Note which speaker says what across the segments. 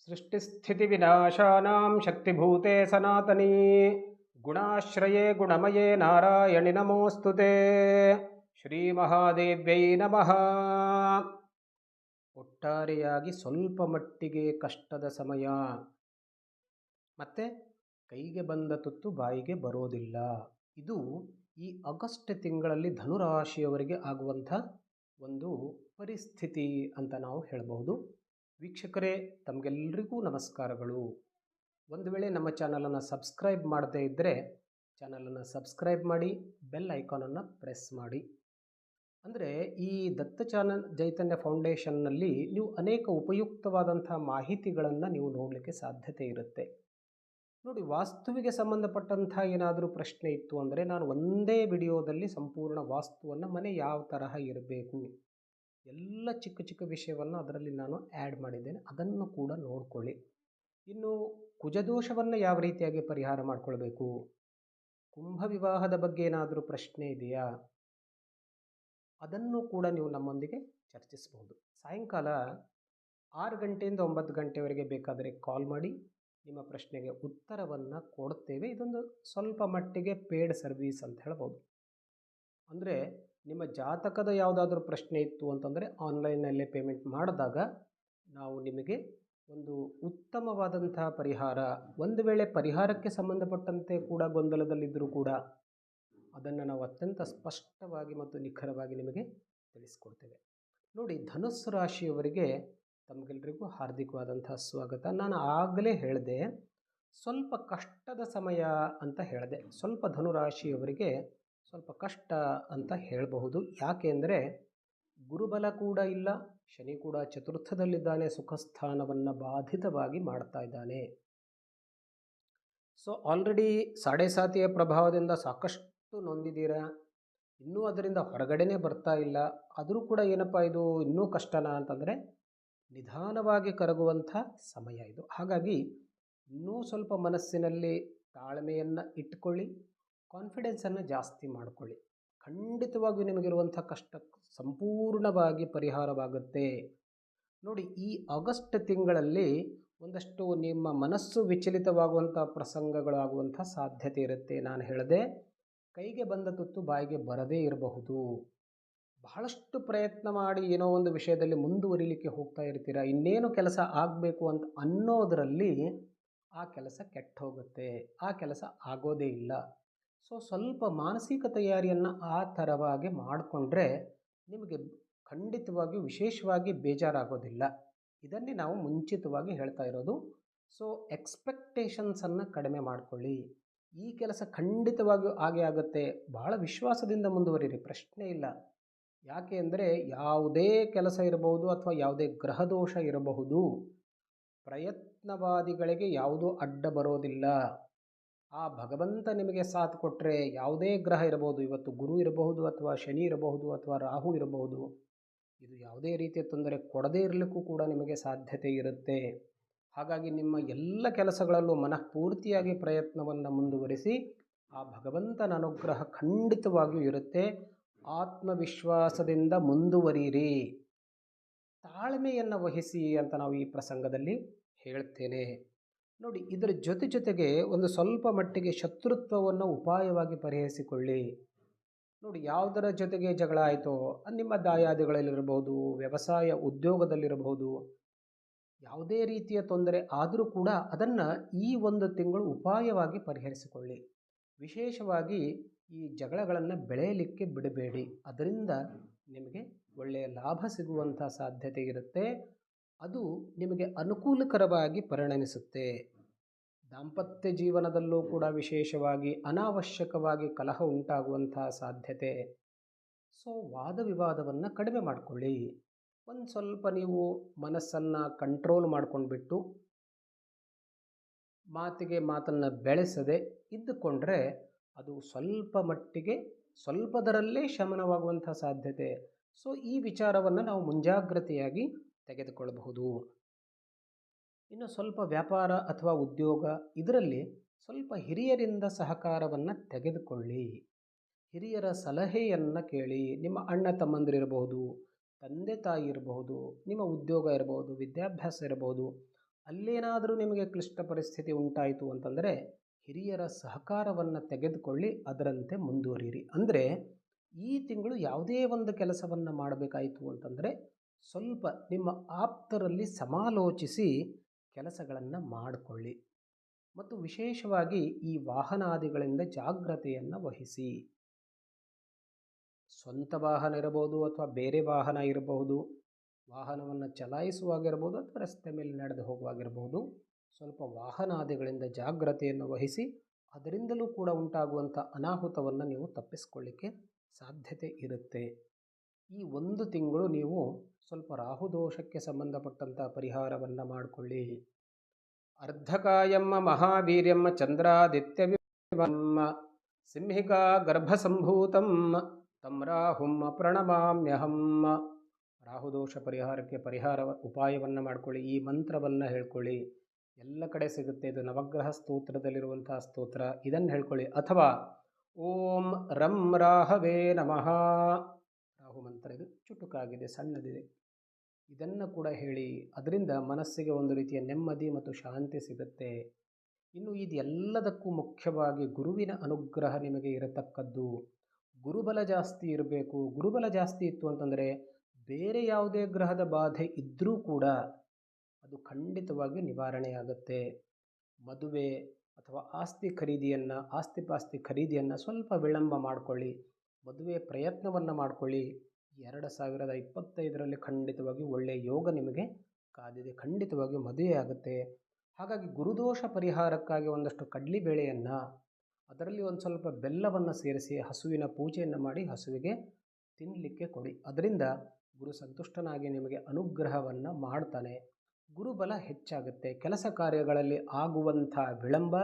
Speaker 1: सृष्टिस्थितिविनाशानां शक्तिभूते सनातनी गुणाश्रये गुणमये नारायणि नमोऽस्तु ते ಶ್ರೀಮಹಾದೇವ್ಯೈ ನಮಃ. ಒಟ್ಟಾರೆಯಾಗಿ ಸ್ವಲ್ಪ ಮಟ್ಟಿಗೆ ಕಷ್ಟದ ಸಮಯ ಮತ್ತು ಕೈಗೆ ಬಂದ ತುತ್ತು ಬಾಯಿಗೆ ಬರೋದಿಲ್ಲ. ಇದು ಈ ಆಗಸ್ಟ್ ತಿಂಗಳಲ್ಲಿ ಧನುರಾಶಿಯವರಿಗೆ ಆಗುವಂಥ ಒಂದು ಪರಿಸ್ಥಿತಿ ಅಂತ ನಾವು ಹೇಳಬಹುದು. ವೀಕ್ಷಕರೇ, ತಮಗೆಲ್ಲರಿಗೂ ನಮಸ್ಕಾರಗಳು. ಒಂದು ವೇಳೆ ನಮ್ಮ ಚಾನಲನ್ನು ಸಬ್ಸ್ಕ್ರೈಬ್ ಮಾಡದೇ ಇದ್ದರೆ ಚಾನಲನ್ನು ಸಬ್ಸ್ಕ್ರೈಬ್ ಮಾಡಿ, ಬೆಲ್ ಐಕಾನನ್ನು ಪ್ರೆಸ್ ಮಾಡಿ. ಅಂದರೆ ಈ ದತ್ತ ಚೈತನ್ಯ ಫೌಂಡೇಶನ್ನಲ್ಲಿ ನೀವು ಅನೇಕ ಉಪಯುಕ್ತವಾದಂಥ ಮಾಹಿತಿಗಳನ್ನು ನೀವು ನೋಡಲಿಕ್ಕೆ ಸಾಧ್ಯತೆ ಇರುತ್ತೆ. ನೋಡಿ, ವಾಸ್ತುವಿಗೆ ಸಂಬಂಧಪಟ್ಟಂಥ ಏನಾದರೂ ಪ್ರಶ್ನೆ ಇತ್ತು ಅಂದರೆ ನಾನು ಒಂದೇ ವಿಡಿಯೋದಲ್ಲಿ ಸಂಪೂರ್ಣ ವಾಸ್ತುವನ್ನು, ಮನೆ ಯಾವ ತರಹ ಇರಬೇಕು, ಎಲ್ಲ ಚಿಕ್ಕ ಚಿಕ್ಕ ವಿಷಯವನ್ನು ಅದರಲ್ಲಿ ನಾನು ಆ್ಯಡ್ ಮಾಡಿದ್ದೇನೆ. ಅದನ್ನು ಕೂಡ ನೋಡಿಕೊಳ್ಳಿ. ಇನ್ನು ಕುಜದೋಷವನ್ನು ಯಾವ ರೀತಿಯಾಗಿ ಪರಿಹಾರ ಮಾಡಿಕೊಳ್ಬೇಕು, ಕುಂಭ ವಿವಾಹದ ಬಗ್ಗೆ ಏನಾದರೂ ಪ್ರಶ್ನೆ ಇದೆಯಾ, ಅದನ್ನು ಕೂಡ ನೀವು ನಮ್ಮೊಂದಿಗೆ ಚರ್ಚಿಸಬಹುದು. ಸಾಯಂಕಾಲ 6 ಗಂಟೆಯಿಂದ 9 ಗಂಟೆವರೆಗೆ ಬೇಕಾದರೆ ಕಾಲ್ ಮಾಡಿ, ನಿಮ್ಮ ಪ್ರಶ್ನೆಗೆ ಉತ್ತರವನ್ನು ಕೊಡುತ್ತೇವೆ. ಇದೊಂದು ಸ್ವಲ್ಪ ಮಟ್ಟಿಗೆ ಪೇಯ್ಡ್ ಸರ್ವೀಸ್ ಅಂತ ಹೇಳ್ಬೋದು. ಅಂದರೆ ನಿಮ್ಮ ಜಾತಕದ ಯಾವುದಾದ್ರೂ ಪ್ರಶ್ನೆ ಇತ್ತು ಅಂತಂದರೆ ಆನ್ಲೈನ್ನಲ್ಲೇ ಪೇಮೆಂಟ್ ಮಾಡಿದಾಗ ನಾವು ನಿಮಗೆ ಒಂದು ಉತ್ತಮವಾದಂಥ ಪರಿಹಾರ, ಒಂದು ವೇಳೆ ಪರಿಹಾರಕ್ಕೆ ಸಂಬಂಧಪಟ್ಟಂತೆ ಕೂಡ ಗೊಂದಲದಲ್ಲಿದ್ದರೂ ಕೂಡ ಅದನ್ನು ನಾವು ಅತ್ಯಂತ ಸ್ಪಷ್ಟವಾಗಿ ಮತ್ತು ನಿಖರವಾಗಿ ನಿಮಗೆ ತಿಳಿಸ್ಕೊಡ್ತೇವೆ. ನೋಡಿ, ಧನುಸ್ಸು ರಾಶಿಯವರಿಗೆ ತಮಗೆಲ್ಲರಿಗೂ ಹಾರ್ದಿಕವಾದಂಥ ಸ್ವಾಗತ. ನಾನು ಆಗಲೇ ಹೇಳಿದೆ ಸ್ವಲ್ಪ ಕಷ್ಟದ ಸಮಯ ಅಂತ ಹೇಳಿದೆ. ಸ್ವಲ್ಪ ಧನುರಾಶಿಯವರಿಗೆ ಸ್ವಲ್ಪ ಕಷ್ಟ ಅಂತ ಹೇಳಬಹುದು. ಯಾಕೆ ಅಂದರೆ ಗುರುಬಲ ಕೂಡ ಇಲ್ಲ, ಶನಿ ಕೂಡ ಚತುರ್ಥದಲ್ಲಿದ್ದಾನೆ, ಸುಖಸ್ಥಾನವನ್ನು ಬಾಧಿತವಾಗಿ ಮಾಡ್ತಾ ಇದ್ದಾನೆ. ಸೊ ಆಲ್ರೆಡಿ ಸಾಡೆ ಸಾತಿಯ ಪ್ರಭಾವದಿಂದ ಸಾಕಷ್ಟು ನೊಂದಿದ್ದೀರಾ, ಇನ್ನೂ ಅದರಿಂದ ಹೊರಗಡೆನೇ ಬರ್ತಾ ಇಲ್ಲ. ಆದರೂ ಕೂಡ ಏನಪ್ಪ ಇದು ಇನ್ನೂ ಕಷ್ಟನಾ ಅಂತಂದರೆ ನಿಧಾನವಾಗಿ ಕರಗುವಂಥ ಸಮಯ ಇದು. ಹಾಗಾಗಿ ಇನ್ನೂ ಸ್ವಲ್ಪ ಮನಸ್ಸಿನಲ್ಲಿ ತಾಳ್ಮೆಯನ್ನು ಇಟ್ಕೊಳ್ಳಿ, ಕಾನ್ಫಿಡೆನ್ಸನ್ನು ಜಾಸ್ತಿ ಮಾಡಿಕೊಳ್ಳಿ. ಖಂಡಿತವಾಗಿಯೂ ನಿಮಗಿರುವಂಥ ಕಷ್ಟ ಸಂಪೂರ್ಣವಾಗಿ ಪರಿಹಾರವಾಗುತ್ತೆ. ನೋಡಿ, ಈ ಆಗಸ್ಟ್ ತಿಂಗಳಲ್ಲಿ ಒಂದಷ್ಟು ನಿಮ್ಮ ಮನಸ್ಸು ವಿಚಲಿತವಾಗುವಂಥ ಪ್ರಸಂಗಗಳಾಗುವಂಥ ಸಾಧ್ಯತೆ ಇರುತ್ತೆ. ನಾನು ಹೇಳಿದೆ, ಕೈಗೆ ಬಂದ ತುತ್ತು ಬಾಯಿಗೆ ಬರದೇ ಇರಬಹುದು. ಬಹಳಷ್ಟು ಪ್ರಯತ್ನ ಮಾಡಿ ಏನೋ ಒಂದು ವಿಷಯದಲ್ಲಿ ಮುಂದುವರಿಲಿಕ್ಕೆ ಹೋಗ್ತಾ ಇರ್ತೀರ, ಇನ್ನೇನು ಕೆಲಸ ಆಗಬೇಕು ಅಂತ ಅನ್ನೋದರಲ್ಲಿ ಆ ಕೆಲಸ ಕೆಟ್ಟು ಹೋಗುತ್ತೆ, ಆ ಕೆಲಸ ಆಗೋದೇ ಇಲ್ಲ. ಸೊ ಸ್ವಲ್ಪ ಮಾನಸಿಕ ತಯಾರಿಯನ್ನು ಆ ಥರವಾಗಿ ಮಾಡಿಕೊಂಡ್ರೆ ನಿಮಗೆ ಖಂಡಿತವಾಗಿಯೂ ವಿಶೇಷವಾಗಿ ಬೇಜಾರಾಗೋದಿಲ್ಲ. ಇದನ್ನೇ ನಾವು ಮುಂಚಿತವಾಗಿ ಹೇಳ್ತಾ ಇರೋದು. ಸೊ ಎಕ್ಸ್ಪೆಕ್ಟೇಷನ್ಸನ್ನು ಕಡಿಮೆ ಮಾಡಿಕೊಳ್ಳಿ. ಈ ಕೆಲಸ ಖಂಡಿತವಾಗಿಯೂ ಆಗೇ ಆಗುತ್ತೆ, ಬಹಳ ವಿಶ್ವಾಸದಿಂದ ಮುಂದುವರಿರಿ, ಪ್ರಶ್ನೆ ಇಲ್ಲ. ಯಾಕೆ ಅಂದರೆ ಯಾವುದೇ ಕೆಲಸ ಇರಬಹುದು ಅಥವಾ ಯಾವುದೇ ಗ್ರಹದೋಷ ಇರಬಹುದು, ಪ್ರಯತ್ನವಾದಿಗಳಿಗೆ ಯಾವುದೂ ಅಡ್ಡ ಬರೋದಿಲ್ಲ. ಆ ಭಗವಂತ ನಿಮಗೆ ಸಾಥ್ ಕೊಟ್ಟರೆ ಯಾವುದೇ ಗ್ರಹ ಇರಬಹುದು, ಇವತ್ತು ಗುರು ಇರಬಹುದು ಅಥವಾ ಶನಿ ಇರಬಹುದು ಅಥವಾ ರಾಹು ಇರಬಹುದು, ಇದು ಯಾವುದೇ ರೀತಿಯ ತೊಂದರೆ ಕೊಡದೇ ಇರಲಿಕ್ಕೂ ಕೂಡ ನಿಮಗೆ ಸಾಧ್ಯತೆ ಇರುತ್ತೆ. ಹಾಗಾಗಿ ನಿಮ್ಮ ಎಲ್ಲ ಕೆಲಸಗಳಲ್ಲೂ ಮನಃಪೂರ್ತಿಯಾಗಿ ಪ್ರಯತ್ನವನ್ನು ಮುಂದುವರಿಸಿ, ಆ ಭಗವಂತನ ಅನುಗ್ರಹ ಖಂಡಿತವಾಗಿಯೂ ಇರುತ್ತೆ. ಆತ್ಮವಿಶ್ವಾಸದಿಂದ ಮುಂದುವರಿಯಿರಿ, ತಾಳ್ಮೆಯನ್ನು ವಹಿಸಿ ಅಂತ ನಾವು ಈ ಪ್ರಸಂಗದಲ್ಲಿ ಹೇಳ್ತೇನೆ. ನೋಡಿ, ಇದರ ಜೊತೆಗೆ ಒಂದು ಸ್ವಲ್ಪ ಮಟ್ಟಿಗೆ ಶತ್ರುತ್ವವನ್ನು ಉಪಾಯವಾಗಿ ಪರಿಹರಿಸಿಕೊಳ್ಳಿ. ನೋಡಿ, ಯಾವುದರ ಜೊತೆಗೆ ಜಗಳ ಆಯಿತೋ, ನಿಮ್ಮ ದಾಯಾದಿಗಳಲ್ಲಿರಬಹುದು, ವ್ಯವಸಾಯ ಉದ್ಯೋಗದಲ್ಲಿರಬಹುದು, ಯಾವುದೇ ರೀತಿಯ ತೊಂದರೆ ಆದರೂ ಕೂಡ ಅದನ್ನು ಈ ಒಂದು ತಿಂಗಳು ಉಪಾಯವಾಗಿ ಪರಿಹರಿಸಿಕೊಳ್ಳಿ. ವಿಶೇಷವಾಗಿ ಈ ಜಗಳಗಳನ್ನು ಬೆಳೆಯಲಿಕ್ಕೆ ಬಿಡಬೇಡಿ, ಅದರಿಂದ ನಿಮಗೆ ಒಳ್ಳೆಯ ಲಾಭ ಸಿಗುವಂಥ ಸಾಧ್ಯತೆ ಇರುತ್ತೆ. ಅದು ನಿಮಗೆ ಅನುಕೂಲಕರವಾಗಿ ಪರಿಣಮಿಸುತ್ತೆ. ದಾಂಪತ್ಯ ಜೀವನದಲ್ಲೂ ಕೂಡ ವಿಶೇಷವಾಗಿ ಅನಾವಶ್ಯಕವಾಗಿ ಕಲಹ ಉಂಟಾಗುವಂಥ ಸಾಧ್ಯತೆ. ಸೊ ವಾದ ವಿವಾದವನ್ನು ಕಡಿಮೆ ಮಾಡಿಕೊಳ್ಳಿ. ಒಂದು ಸ್ವಲ್ಪ ನೀವು ಮನಸ್ಸನ್ನು ಕಂಟ್ರೋಲ್ ಮಾಡ್ಕೊಂಡ್ಬಿಟ್ಟು ಮಾತಿಗೆ ಮಾತನ್ನು ಬೆಳೆಸದೆ ಇದ್ದುಕೊಂಡ್ರೆ ಅದು ಸ್ವಲ್ಪ ಮಟ್ಟಿಗೆ ಸ್ವಲ್ಪದರಲ್ಲೇ ಶಮನವಾಗುವಂಥ ಸಾಧ್ಯತೆ. ಸೊ ಈ ವಿಚಾರವನ್ನು ನಾವು ಮುಂಜಾಗ್ರತೆಯಾಗಿ ತೆಗೆದುಕೊಳ್ಳಬಹುದು. ಇನ್ನು ಸ್ವಲ್ಪ ವ್ಯಾಪಾರ ಅಥವಾ ಉದ್ಯೋಗ, ಇದರಲ್ಲಿ ಸ್ವಲ್ಪ ಹಿರಿಯರಿಂದ ಸಹಕಾರವನ್ನು ತೆಗೆದುಕೊಳ್ಳಿ, ಹಿರಿಯರ ಸಲಹೆಯನ್ನು ಕೇಳಿ. ನಿಮ್ಮ ಅಣ್ಣ ತಮ್ಮಂದಿರಿರಬಹುದು, ತಂದೆ ತಾಯಿ ಇರಬಹುದು, ನಿಮ್ಮ ಉದ್ಯೋಗ ಇರಬಹುದು, ವಿದ್ಯಾಭ್ಯಾಸ ಇರಬಹುದು, ಅಲ್ಲೇನಾದರೂ ನಿಮಗೆ ಕ್ಲಿಷ್ಟ ಪರಿಸ್ಥಿತಿ ಉಂಟಾಯಿತು ಅಂತಂದರೆ ಹಿರಿಯರ ಸಹಕಾರವನ್ನು ತೆಗೆದುಕೊಳ್ಳಿ, ಅದರಂತೆ ಮುಂದುವರಿಯಿರಿ. ಅಂದರೆ ಈ ತಿಂಗಳು ಯಾವುದೇ ಒಂದು ಕೆಲಸವನ್ನು ಮಾಡಬೇಕಾಯಿತು ಅಂತಂದರೆ ಸ್ವಲ್ಪ ನಿಮ್ಮ ಆಪ್ತರಲ್ಲಿ ಸಮಾಲೋಚಿಸಿ ಕೆಲಸಗಳನ್ನು ಮಾಡಿಕೊಳ್ಳಿ. ಮತ್ತು ವಿಶೇಷವಾಗಿ ಈ ವಾಹನಾದಿಗಳಿಂದ ಜಾಗ್ರತೆಯನ್ನು ವಹಿಸಿ. ಸ್ವಂತ ವಾಹನ ಇರಬಹುದು ಅಥವಾ ಬೇರೆ ವಾಹನ ಇರಬಹುದು, ವಾಹನವನ್ನು ಚಲಾಯಿಸುವಾಗಿರ್ಬೋದು ಅಥವಾ ರಸ್ತೆ ಮೇಲೆ ನಡೆದು ಹೋಗುವಾಗಿರ್ಬೋದು, ಸ್ವಲ್ಪ ವಾಹನಾದಿಗಳಿಂದ ಜಾಗ್ರತೆಯನ್ನು ವಹಿಸಿ. ಅದರಿಂದಲೂ ಕೂಡ ಉಂಟಾಗುವಂಥ ಅನಾಹುತವನ್ನು ನೀವು ತಪ್ಪಿಸ್ಕೊಳ್ಳಿಕ್ಕೆ ಸಾಧ್ಯತೆ ಇರುತ್ತೆ. ಈ ಒಂದು ತಿಂಗಳು ನೀವು ಸ್ವಲ್ಪ ರಾಹುದೋಷಕ್ಕೆ ಸಂಬಂಧಪಟ್ಟಂಥ ಪರಿಹಾರವನ್ನು ಮಾಡಿಕೊಳ್ಳಿ. ಅರ್ಧಕಾಯಮ್ಮ ಮಹಾವೀರ್ಯಮ್ಮ ಚಂದ್ರಾದಿತ್ಯವಿಮ ಸಿಂಹಿಕಾ ಗರ್ಭಸಂಭೂತಂ ತಂ ರಾಹುಂ ಪ್ರಣಮಾಮ್ಯಹಂ. ರಾಹುದೋಷ ಪರಿಹಾರಕ್ಕೆ ಉಪಾಯವನ್ನು ಮಾಡಿಕೊಳ್ಳಿ. ಈ ಮಂತ್ರವನ್ನು ಹೇಳ್ಕೊಳ್ಳಿ. ಎಲ್ಲ ಕಡೆ ಸಿಗುತ್ತೆ, ಇದು ನವಗ್ರಹ ಸ್ತೋತ್ರದಲ್ಲಿರುವಂತಹ ಸ್ತೋತ್ರ. ಇದನ್ನು ಹೇಳ್ಕೊಳ್ಳಿ. ಅಥವಾ ಓಂ ರಂ ರಾಹವೇ ನಮಃ, ರಾಹು ಮಂತ್ರ ಇದು ಚುಟುಕಾಗಿದೆ, ಸಣ್ಣದಿದೆ, ಇದನ್ನು ಕೂಡ ಹೇಳಿ. ಅದರಿಂದ ಮನಸ್ಸಿಗೆ ಒಂದು ರೀತಿಯ ನೆಮ್ಮದಿ ಮತ್ತು ಶಾಂತಿ ಸಿಗುತ್ತೆ. ಇನ್ನು ಇದೆಲ್ಲದಕ್ಕೂ ಮುಖ್ಯವಾಗಿ ಗುರುವಿನ ಅನುಗ್ರಹ ನಿಮಗೆ ಇರತಕ್ಕದ್ದು. ಗುರುಬಲ ಜಾಸ್ತಿ ಇರಬೇಕು. ಗುರುಬಲ ಜಾಸ್ತಿ ಇತ್ತು ಅಂತಂದರೆ ಬೇರೆ ಯಾವುದೇ ಗ್ರಹದ ಬಾಧೆ ಇದ್ದರೂ ಕೂಡ ಅದು ಖಂಡಿತವಾಗಿ ನಿವಾರಣೆಯಾಗುತ್ತೆ. ಮದುವೆ ಅಥವಾ ಆಸ್ತಿ ಖರೀದಿಯನ್ನು ಸ್ವಲ್ಪ ವಿಳಂಬ ಮಾಡಿಕೊಳ್ಳಿ. ಮದುವೆ ಪ್ರಯತ್ನವನ್ನು ಮಾಡಿಕೊಳ್ಳಿ. 2025ರಲ್ಲಿ ಖಂಡಿತವಾಗಿ ಒಳ್ಳೆಯ ಯೋಗ ನಿಮಗೆ ಕಾದಿದೆ. ಖಂಡಿತವಾಗಿ ಮದುವೆ ಆಗುತ್ತೆ. ಹಾಗಾಗಿ ಗುರುದೋಷ ಪರಿಹಾರಕ್ಕಾಗಿ ಒಂದಷ್ಟು ಕಡ್ಲಿಬೇಳೆಯನ್ನು, ಅದರಲ್ಲಿ ಒಂದು ಸ್ವಲ್ಪ ಬೆಲ್ಲವನ್ನು ಸೇರಿಸಿ ಹಸುವಿನ ಪೂಜೆಯನ್ನು ಮಾಡಿ ಹಸುವಿಗೆ ತಿನ್ನಲಿಕ್ಕೆ ಕೊಡಿ. ಅದರಿಂದ ಗುರು ಸಂತುಷ್ಟನಾಗಿ ನಿಮಗೆ ಅನುಗ್ರಹವನ್ನು ಮಾಡ್ತಾನೆ. ಗುರುಬಲ ಹೆಚ್ಚಾಗುತ್ತೆ. ಕೆಲಸ ಕಾರ್ಯಗಳಲ್ಲಿ ಆಗುವಂಥ ವಿಳಂಬ,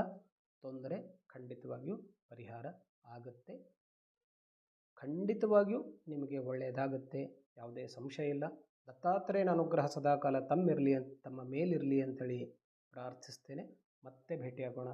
Speaker 1: ತೊಂದರೆ ಖಂಡಿತವಾಗಿಯೂ ಪರಿಹಾರ ಆಗುತ್ತೆ. ಖಂಡಿತವಾಗಿಯೂ ನಿಮಗೆ ಒಳ್ಳೆಯದಾಗುತ್ತೆ, ಯಾವುದೇ ಸಂಶಯ ಇಲ್ಲ. ದತ್ತಾತ್ರೇಯನ ಅನುಗ್ರಹ ಸದಾಕಾಲ ತಮ್ಮ ಮೇಲಿರಲಿ ಅಂತೇಳಿ ಪ್ರಾರ್ಥಿಸ್ತೇನೆ. ಮತ್ತೆ ಭೇಟಿಯಾಗೋಣ.